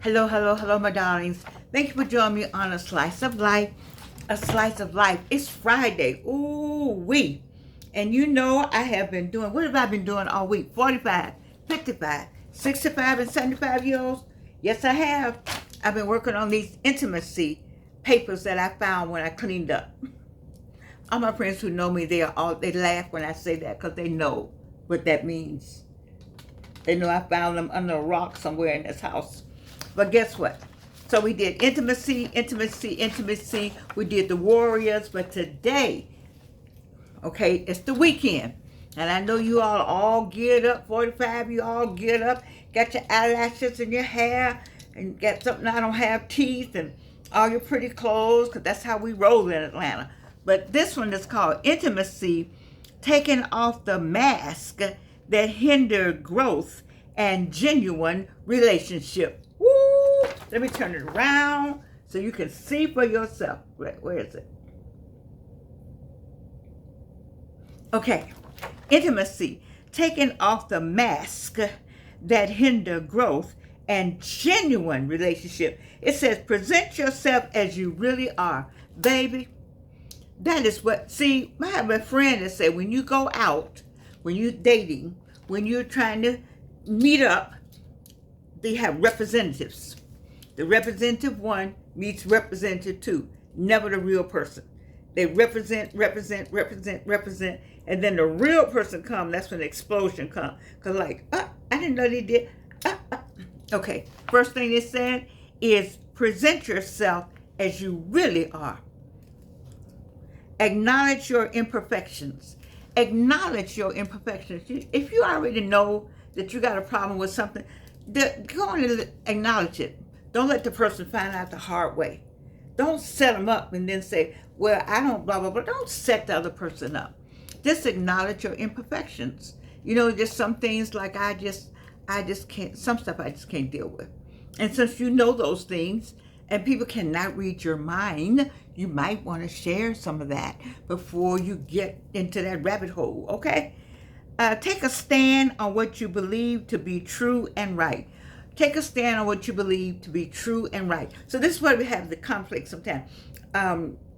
Hello, hello, hello, my darlings. Thank you for joining me on A Slice of Life. A Slice of Life. It's Friday. Ooh, wee. And you know I have been doing, what have I been doing all week? 45, 55, 65, and 75 years old? Yes, I have. I've been working on these intimacy papers that I found when I cleaned up. All my friends who know me, they laugh when I say that because they know what that means. They know I found them under a rock somewhere in this house. But guess what? So we did intimacy, intimacy, intimacy. We did the warriors. But today, okay, it's the weekend. And I know you all geared up, 45, you all geared up, got your eyelashes and your hair, and got something I don't have teeth, and all your pretty clothes, because that's how we roll in Atlanta. But this one is called Intimacy, Taking Off the Mask That Hinder Growth and Genuine Relationship. Woo! Let me turn it around so you can see for yourself. Where is it? Okay. Intimacy, taking off the mask that hinder growth and genuine relationship. It says, present yourself as you really are. Baby, that is what, see, I have a friend that said, when you go out, when you're dating, when you're trying to meet up, they have representatives. The representative one meets representative two, never the real person. They represent, and then the real person comes. That's when the explosion comes. Because like, I didn't know they did. Okay, first thing it said is present yourself as you really are. Acknowledge your imperfections. Acknowledge your imperfections. If you already know that you got a problem with something, go on and acknowledge it. Don't let the person find out the hard way. Don't set them up and then say, well, I don't blah, blah, blah. Don't set the other person up. Just acknowledge your imperfections. You know, there's some things like I just can't, some stuff I just can't deal with. And since you know those things and people cannot read your mind, you might want to share some of that before you get into that rabbit hole, okay? Take a stand on what you believe to be true and right. Take a stand on what you believe to be true and right. So this is where we have the conflict sometimes.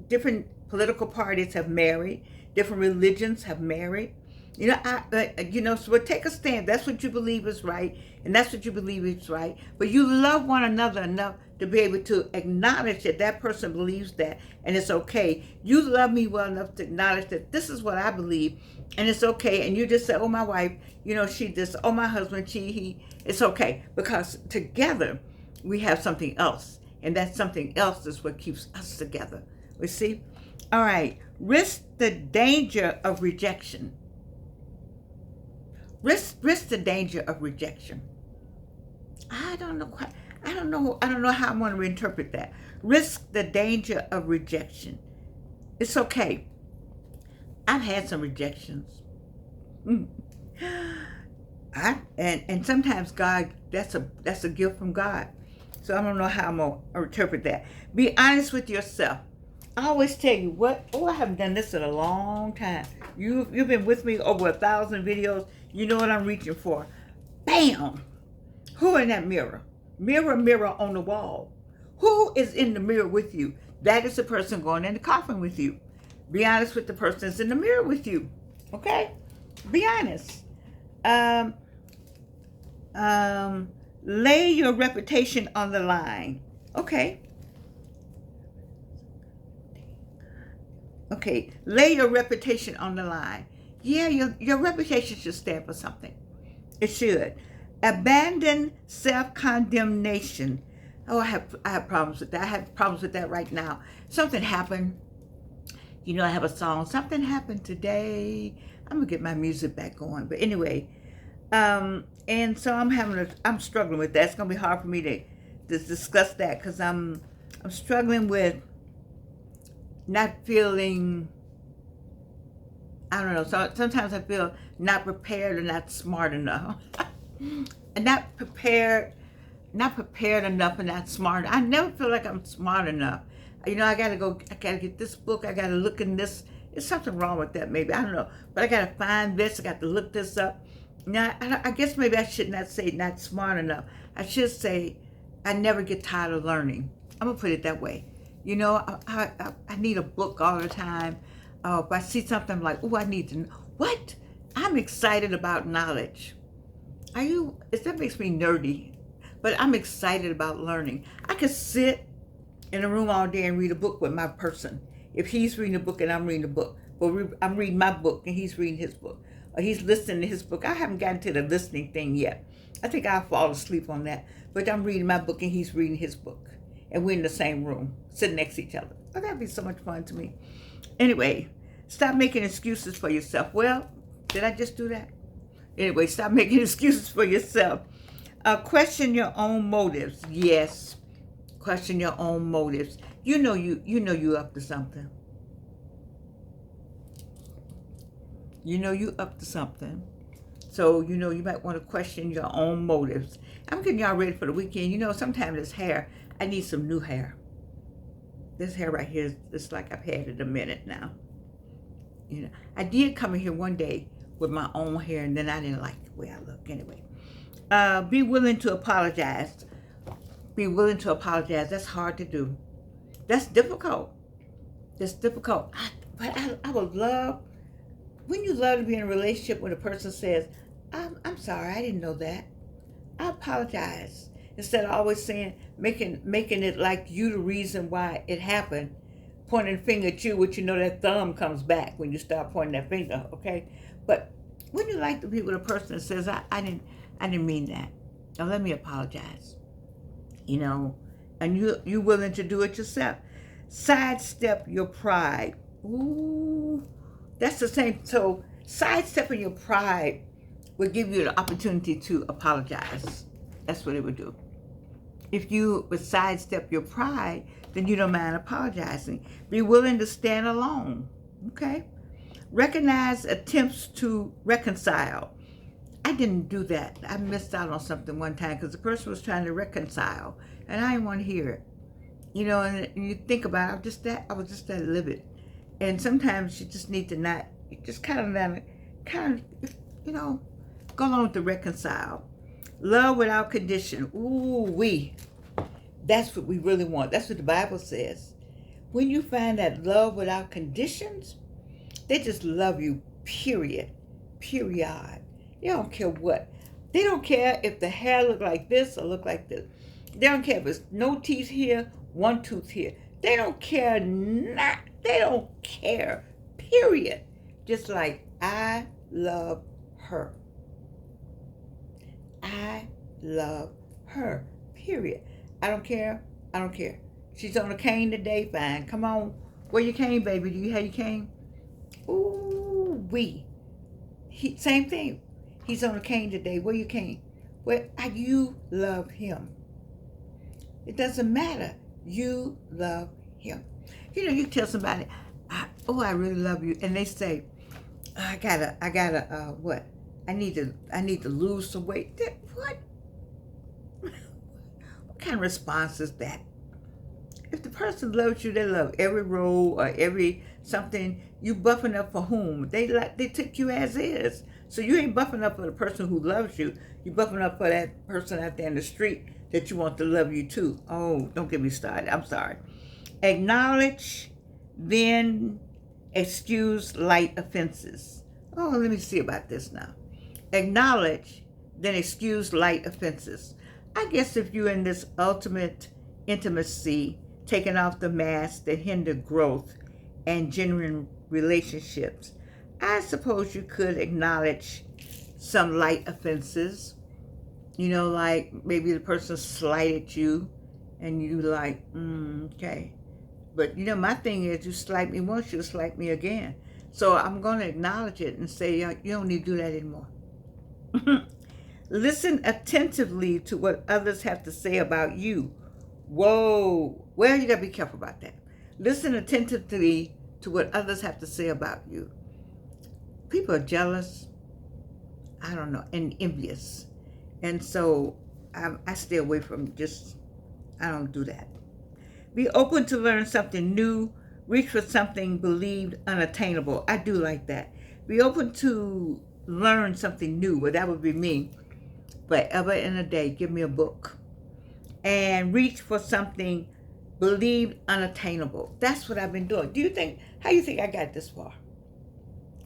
Different political parties have married. Different religions have married. So take a stand. That's what you believe is right, and that's what you believe is right. But you love one another enough to be able to acknowledge that that person believes that, and it's okay. You love me well enough to acknowledge that this is what I believe, and it's okay. And you just say, oh, my wife, she this, oh, my husband, he, it's okay. Because together we have something else, and that something else is what keeps us together. We see? All right. Risk the danger of rejection. Risk the danger of rejection. I don't know how I want to reinterpret that. Risk the danger of rejection. It's okay. I've had some rejections. And sometimes God, that's a gift from God. So I don't know how I'm gonna interpret that. Be honest with yourself. I always tell you I haven't done this in a long time. You've been with me over 1,000 videos. You know what I'm reaching for. Bam! Who in that mirror? Mirror, mirror on the wall. Who is in the mirror with you? That is the person going in the coffin with you. Be honest with the person that's in the mirror with you. Okay? Be honest. Lay your reputation on the line. Okay. Okay, lay your reputation on the line. Yeah, your reputation should stand for something. It should. Abandon self-condemnation. Oh, I have problems with that. I have problems with that right now. Something happened. I have a song. Something happened today. I'm gonna get my music back going. But anyway, and so I'm struggling with that. It's gonna be hard for me to discuss that because I'm struggling with not feeling, I don't know, so sometimes I feel not prepared or not smart enough. And not prepared enough and not smart. I never feel like I'm smart enough. I gotta get this book, I gotta look in this. There's something wrong with that maybe, I don't know. But I gotta find this, I got to look this up. Now, I guess maybe I should not say not smart enough. I should say I never get tired of learning. I'm gonna put it that way. You know, I need a book all the time. If I see something, I'm like, oh, I need to know. What? I'm excited about knowledge. Are you? That makes me nerdy, but I'm excited about learning. I could sit in a room all day and read a book with my person. If he's reading a book and I'm reading a book, but I'm reading my book and he's reading his book, or he's listening to his book. I haven't gotten to the listening thing yet. I think I'll fall asleep on that. But I'm reading my book and he's reading his book, and we're in the same room, sitting next to each other. Oh, that'd be so much fun to me. Anyway, stop making excuses for yourself. Well, did I just do that? Anyway, stop making excuses for yourself. Question your own motives. Yes, question your own motives. You know you up to something. You know you up to something. So, you know, you might want to question your own motives. I'm getting y'all ready for the weekend. You know, sometimes this hair, I need some new hair. This hair right here, it's like I've had it a minute now. You know, I did come in here one day with my own hair, and then I didn't like the way I look. Anyway, be willing to apologize. Be willing to apologize. That's hard to do. That's difficult. That's difficult. But I would love, when you love to be in a relationship when a person says, I'm sorry, I didn't know that. I apologize. Instead of always saying, making it like you the reason why it happened, pointing a finger at you, which you know that thumb comes back when you start pointing that finger, okay? But when you like to be with a person that says, I didn't mean that. Now let me apologize. You know, and you willing to do it yourself. Sidestep your pride. Ooh, that's the same. So sidestepping your pride will give you the opportunity to apologize. That's what it would do. If you would sidestep your pride, then you don't mind apologizing. Be willing to stand alone. Okay? Recognize attempts to reconcile. I didn't do that. I missed out on something one time because the person was trying to reconcile, and I didn't want to hear it. You know, and you think about it, I was just that livid. And sometimes you just need to not, you just kind of, you know, go along to reconcile. Love without condition. Ooh, that's what we really want. That's what the Bible says. When you find that love without conditions, they just love you, period. Period. They don't care what. They don't care if the hair look like this or look like this. They don't care if it's no teeth here, one tooth here. They don't care not. They don't care, period. Just like I love her. I love her, period. I don't care. I don't care. She's on a cane today, fine. Come on. Where your cane, baby? Do you have your cane? Ooh, same thing. He's on a cane today. Where your cane? Where you love him. It doesn't matter. You love him. You know, you tell somebody, I really love you, and they say, I gotta, what? I need to lose some weight. What? What kind of response is that? If the person loves you, they love every role or every something. You buffing up for whom? They took you as is. So you ain't buffing up for the person who loves you. You buffing up for that person out there in the street that you want to love you too. Oh, don't get me started. I'm sorry. Acknowledge, then excuse light offenses. Oh, let me see about this now. Acknowledge, then excuse light offenses. I guess if you're in this ultimate intimacy, taking off the masks that hinder growth and genuine relationships, I suppose you could acknowledge some light offenses. You know, like maybe the person slighted you and you like, okay. But you know, my thing is, you slight me once, you'll slight me again. So I'm going to acknowledge it and say, you don't need to do that anymore. Listen attentively to what others have to say about you. Whoa. Well, you got to be careful about that. Listen attentively to what others have to say about you. People are jealous, I don't know, and envious. And so I stay away from I don't do that. Be open to learn something new. Reach for something believed unattainable. I do like that. Be open to learn something new. Well, that would be me. Forever and a day, give me a book. and reach for something believed unattainable. That's what I've been doing. How do you think I got this far?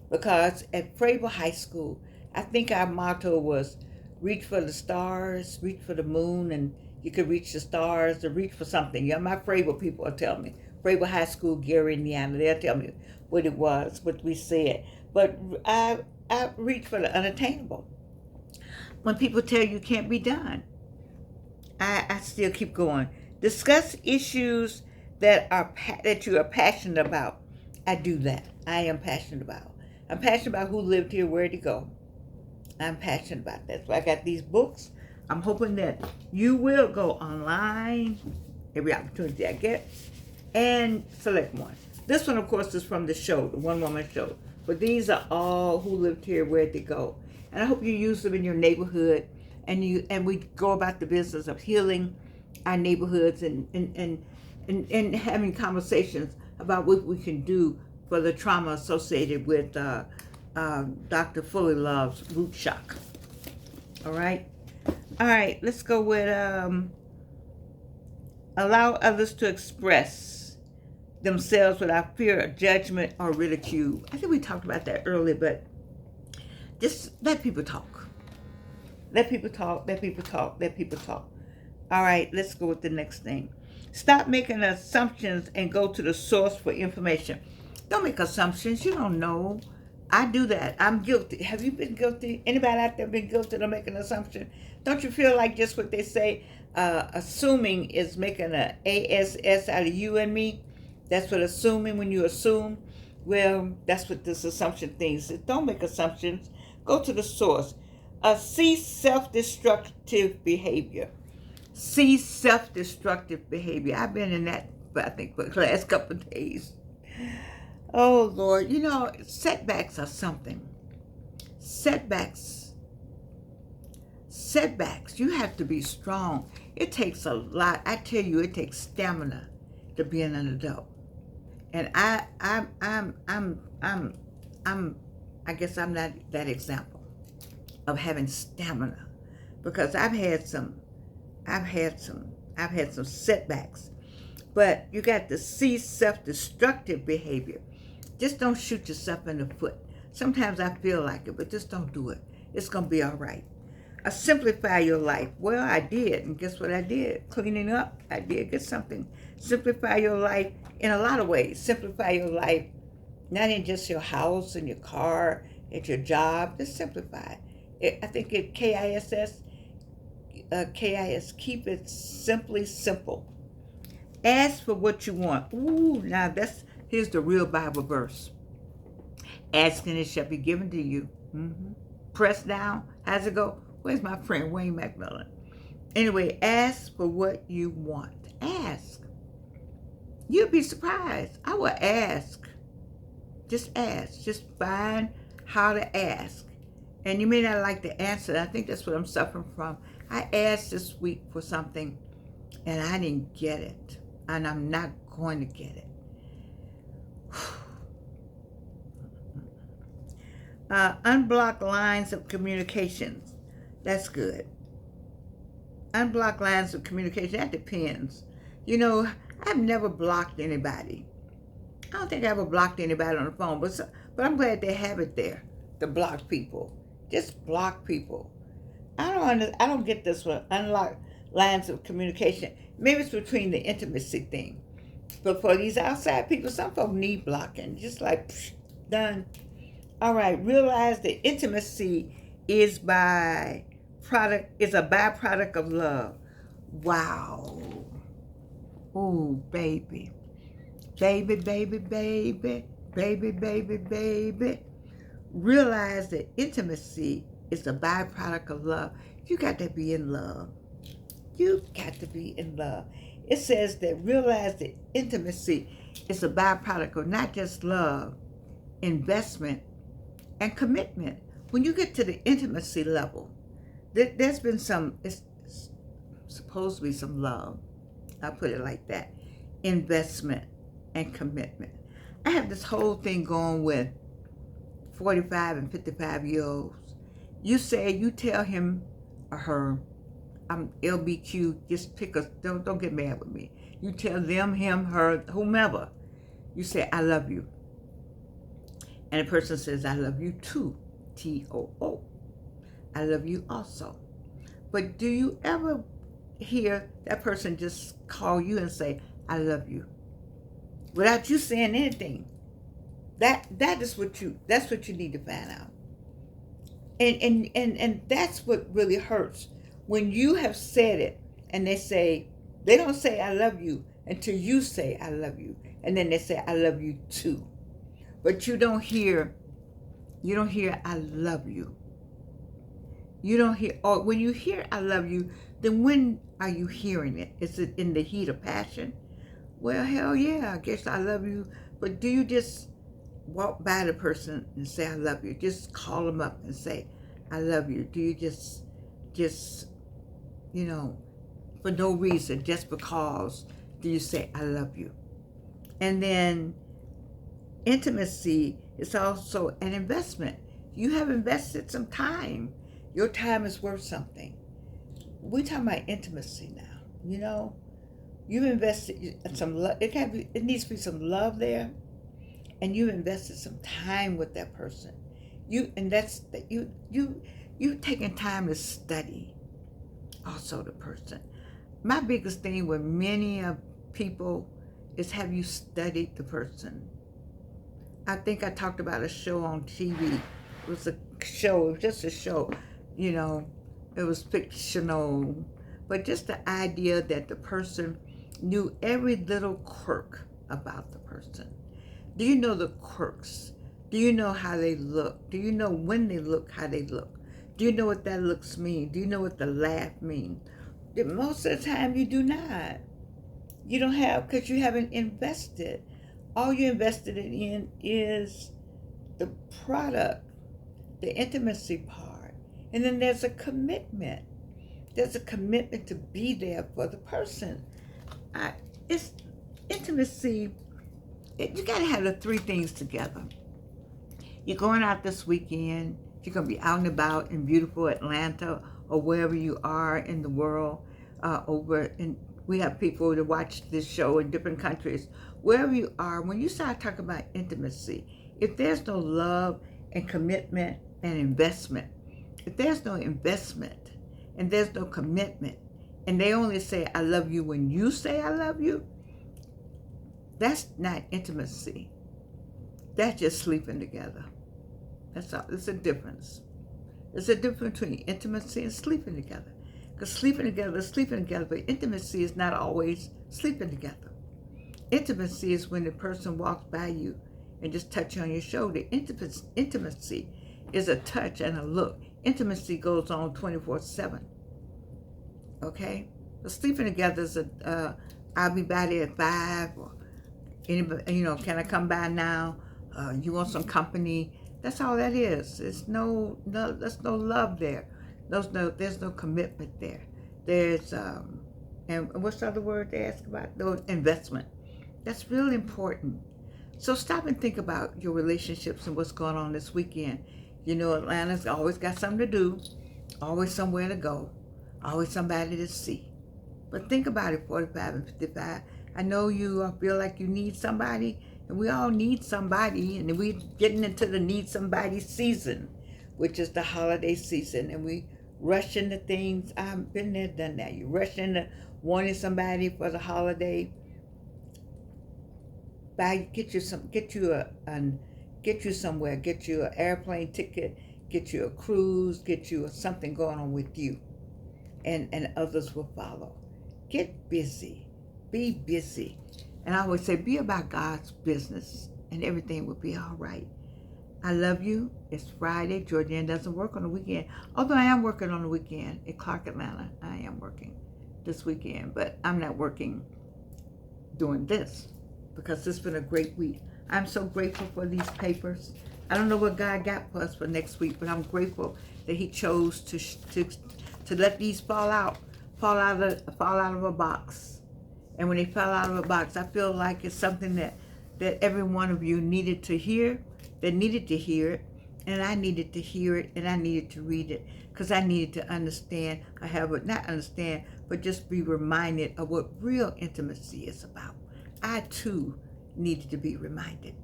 Because at Frable High School, I think our motto was reach for the stars, reach for the moon, and you could reach the stars or reach for something. Yeah, my Frable people will tell me. Frable High School, Gary, Indiana, they'll tell me what it was, what we said. But I reach for the unattainable. When people tell you can't be done, I still keep going. Discuss issues that you are passionate about. I do that. I am passionate about. I'm passionate about who lived here, where to go. I'm passionate about that. So I got these books. I'm hoping that you will go online every opportunity I get and select one. This one, of course, is from the show, the One Woman Show. But these are all who lived here, where to go. And I hope you use them in your neighborhood, and we go about the business of healing our neighborhoods and having conversations about what we can do for the trauma associated with Dr. Fully Love's root shock. All right, let's go with allow others to express themselves without fear of judgment or ridicule. I think we talked about that earlier, but just let people talk. Let people talk, let people talk, let people talk. All right, let's go with the next thing. Stop making assumptions and go to the source for information. Don't make assumptions. You don't know. I do that. I'm guilty. Have you been guilty? Anybody out there been guilty of making an assumption? Don't you feel like just what they say, assuming is making an ASS out of you and me? That's what assuming, when you assume. Well, that's what this assumption thing is. Don't make assumptions. Go to the source. Cease self-destructive behavior. Cease self-destructive behavior. I've been in that, I think, for the last couple of days. Oh, Lord. You know, setbacks are something. Setbacks. You have to be strong. It takes a lot. I tell you, it takes stamina to be an adult. And I guess I'm not that example of having stamina, because I've had some setbacks. But you got to cease self-destructive behavior. Just don't shoot yourself in the foot. Sometimes I feel like it, but just don't do it. It's going to be all right. Simplify your life. Well, I did, and guess what I did? Cleaning up, I did get something. Simplify your life in a lot of ways. Simplify your life, not in just your house and your car, at your job. Just simplify it. I think it KISS, keep it simply simple. Ask for what you want. Ooh, now here's the real Bible verse. Ask and it shall be given to you. Press down. How's it go? Where's my friend Wayne McMillan? Anyway, ask for what you want. Ask. You'll be surprised. I will ask. Just ask. Just find how to ask. And you may not like the answer. I think that's what I'm suffering from. I asked this week for something, and I didn't get it. And I'm not going to get it. Unblock lines of communications. That's good. Unblock lines of communication. That depends. You know, I've never blocked anybody. I don't think I ever blocked anybody on the phone, but I'm glad they have it there to block people. Just block people. I don't get this one. Unlock lines of communication. Maybe it's between the intimacy thing. But for these outside people, some folks need blocking. Just like, done. All right, realize that intimacy is a byproduct of love. Wow. Ooh, baby. Baby, baby, baby. Baby, baby, baby. Realize that intimacy is a byproduct of love. You got to be in love. You got to be in love. It says that realize that intimacy is a byproduct of not just love, investment, and commitment. When you get to the intimacy level, there's been it's supposed to be some love. I'll put it like that. Investment and commitment. I have this whole thing going with 45 and 55-year-olds. You tell him or her, I'm LBQ, just pick us, don't get mad with me. You tell them, him, her, whomever, you say, I love you. And the person says, I love you too, TOO. I love you also. But do you ever hear that person just call you and say, I love you, without you saying anything? That's what you need to find out. And that's what really hurts, when you have said it and they don't say I love you until you say I love you, and then they say I love you too. But you don't hear I love you. You don't hear, or when you hear I love you, then when are you hearing it? Is it in the heat of passion? Well, hell yeah, I guess I love you. But do you just walk by the person and say I love you? Just call them up and say I love you? Do you just for no reason, just because, do you say I love you? And then intimacy is also an investment. You have invested some time. Your time is worth something. We're talking about intimacy now. You've invested some love. It needs to be some love there, and you've invested some time with that person. You've taken time to study also the person. My biggest thing with many of people is, have you studied the person? I think I talked about a show on TV. It was just a show, it was fictional, but just the idea that the person knew every little quirk about the person. Do you know the quirks? Do you know how they look? Do you know when they look, how they look? Do you know what that looks mean? Do you know what the laugh means? Most of the time you do not. You don't have, because you haven't invested. All you invested in is the product, the intimacy part. And then there's a commitment. There's a commitment to be there for the person. It's intimacy. You got to have the three things together. You're going out this weekend. You're going to be out and about in beautiful Atlanta or wherever you are in the world. We have people that watch this show in different countries. Wherever you are, when you start talking about intimacy, if there's no love and commitment and investment, if there's no investment and there's no commitment, and they only say I love you when you say I love you, that's not intimacy. That's just sleeping together. That's all. There's a difference. There's a difference between intimacy and sleeping together. Because sleeping together is sleeping together, but intimacy is not always sleeping together. Intimacy is when the person walks by you and just touch you on your shoulder. Intimacy is a touch and a look. Intimacy goes on 24/7. Okay? But sleeping together is I'll be by there at 5, or anybody, can I come by now? You want some company? That's all that is. There's no love there. There's no commitment there. There's and what's the other word they ask about? No investment. That's really important. So stop and think about your relationships and what's going on this weekend. Atlanta's always got something to do, always somewhere to go, always somebody to see. But think about it, 45 and 55. I know you feel like you need somebody, and we all need somebody, and we're getting into the need somebody season, which is the holiday season, and we rush into things. I've been there, done that. You rush into wanting somebody for the holiday. Get you somewhere, get you an airplane ticket, get you a cruise, get you something going on with you, and others will follow. Get busy, be busy, and I always say be about God's business, and everything will be all right. I love you. It's Friday. Georgianne doesn't work on the weekend, although I am working on the weekend in Clark, Atlanta. I am working this weekend, but I'm not working doing this, because it's been a great week. I'm so grateful for these papers. I don't know what God got for us for next week, but I'm grateful that He chose to let these fall out of a box. And when they fell out of a box, I feel like it's something that every one of you needed to hear, that needed to hear it, and I needed to hear it, and I needed to read it. because I needed to understand, not understand, but just be reminded of what real intimacy is about. I too needed to be reminded.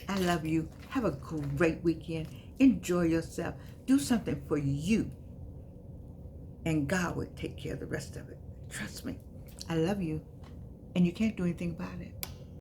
I love you. Have a great weekend. Enjoy yourself. Do something for you. And God will take care of the rest of it. Trust me. I love you. And you can't do anything about it.